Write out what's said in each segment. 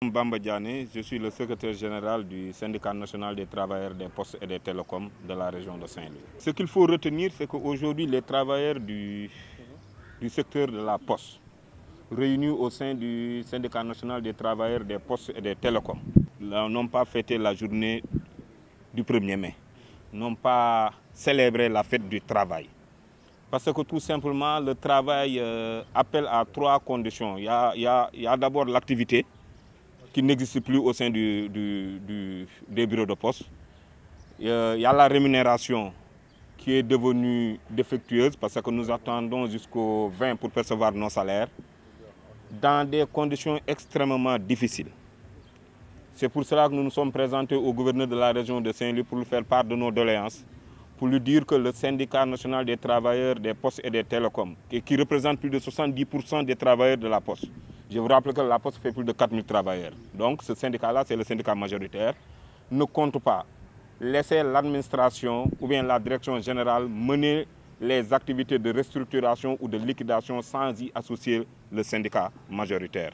Bamba Diané, je suis le secrétaire général du syndicat national des travailleurs des postes et des télécoms de la région de Saint-Louis. Ce qu'il faut retenir, c'est qu'aujourd'hui, les travailleurs du secteur de la poste, réunis au sein du syndicat national des travailleurs des postes et des télécoms, n'ont pas fêté la journée du 1er mai, n'ont pas célébré la fête du travail. Parce que tout simplement, le travail appelle à trois conditions. Il y a d'abord l'activité, qui n'existe plus au sein des bureaux de poste. Il y a la rémunération qui est devenue défectueuse parce que nous attendons jusqu'au 20 pour percevoir nos salaires dans des conditions extrêmement difficiles. C'est pour cela que nous nous sommes présentés au gouverneur de la région de Saint-Louis pour lui faire part de nos doléances, pour lui dire que le syndicat national des travailleurs des postes et des télécoms, qui représente plus de 70% des travailleurs de la poste, je vous rappelle que la poste fait plus de 4000 travailleurs. Donc ce syndicat-là, c'est le syndicat majoritaire, ne compte pas laisser l'administration ou bien la direction générale mener les activités de restructuration ou de liquidation sans y associer le syndicat majoritaire.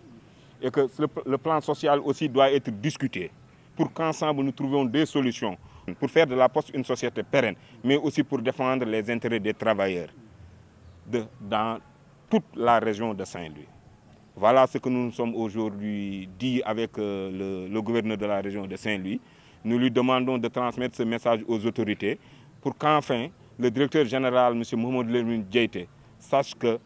Et que le plan social aussi doit être discuté pour qu'ensemble nous trouvions des solutions pour faire de la poste une société pérenne, mais aussi pour défendre les intérêts des travailleurs dans toute la région de Saint-Louis. Voilà ce que nous nous sommes aujourd'hui dit avec le gouverneur de la région de Saint-Louis. Nous lui demandons de transmettre ce message aux autorités pour qu'enfin le directeur général, M. Mohamed Lamine Diaité, sache que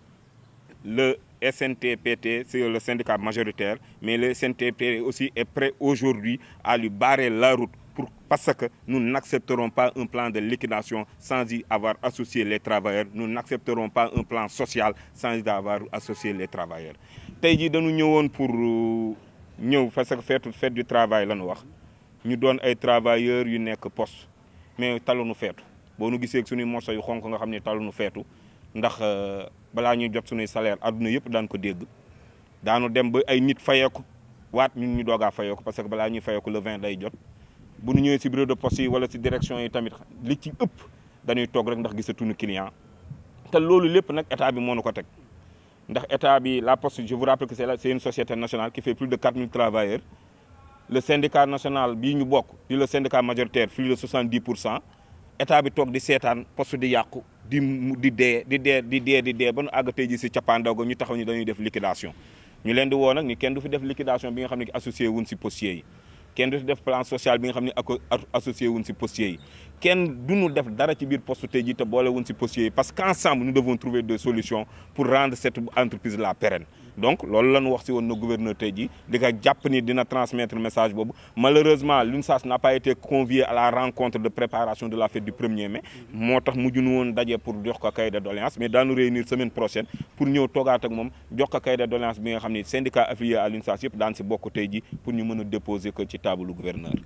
le SNTPT, c'est le syndicat majoritaire, mais le SNTPT aussi est prêt aujourd'hui à lui barrer la route parce que nous n'accepterons pas un plan de liquidation sans y avoir associé les travailleurs. Nous n'accepterons pas un plan social sans y avoir associé les travailleurs. Tey jii dañu ñëwoon pour ñëw parce que fête du travail la ñu wax ñu doon ay travailleurs yu nekk poste mais taluñu feetu boo nu gisee suñuy moso yu xonk nga xam ne taluñu feetu ndax balaa ñuy jot suñuy salaire adduna yëpp daan ko dégg daanu dem ba ay nit fayeeku waat ñun ñu doogaa fayeeku parce que balaa ñuy fayeeku le 20 day jot bu ñu ñëwee si bureau de poste yi wala si direction yi tamit li ci ëpp dañuy toog rek ndax gisatuñu client te loolu lépp nag état bi moo nu ko teg ndax état bi la poste je vous rappelle que c'est une société nationale qui fait plus de 4000 travailleurs le syndicat national bii ñu bokk di le syndicat majoritaire plus de 70% état bi toog di seetaan poste di yàqu di dee ba nu àgg tey ji si cappaandaw ga ñu taxaw ñu dañuy def liquidation ñu leen di woo nag ni kenn du fi def liquidation bi nga xam ne associé wuñ si postier yi kenn du fi def plan social bi nga xam ne associé wuñ si postier yi kenn duñu def dara ci biir poste tey jii te boole wuñ si postier yi parce qu'ensemble nous devons trouver des solutions pour rendre cette entreprise là pérenne donc loolu la ñu wax si woon na gouverneur tey jii di ko jàpp ni dina transmettre message boobu malheureusement l'UNSAS n'a pas été convié à la rencontre de préparation de la fête du 1er mai moo tax mujjunu woon daje pour jox ko cahier de doléance mais daanu réunir semaine prochaine pour ñëw toogaat ak moom jox ko cahier de doléance bi nga xam ne syndicat affilié à l'UNSAS yëpp daan si bokk tey jii pour ñu mën a déposer ko ci table gouverneur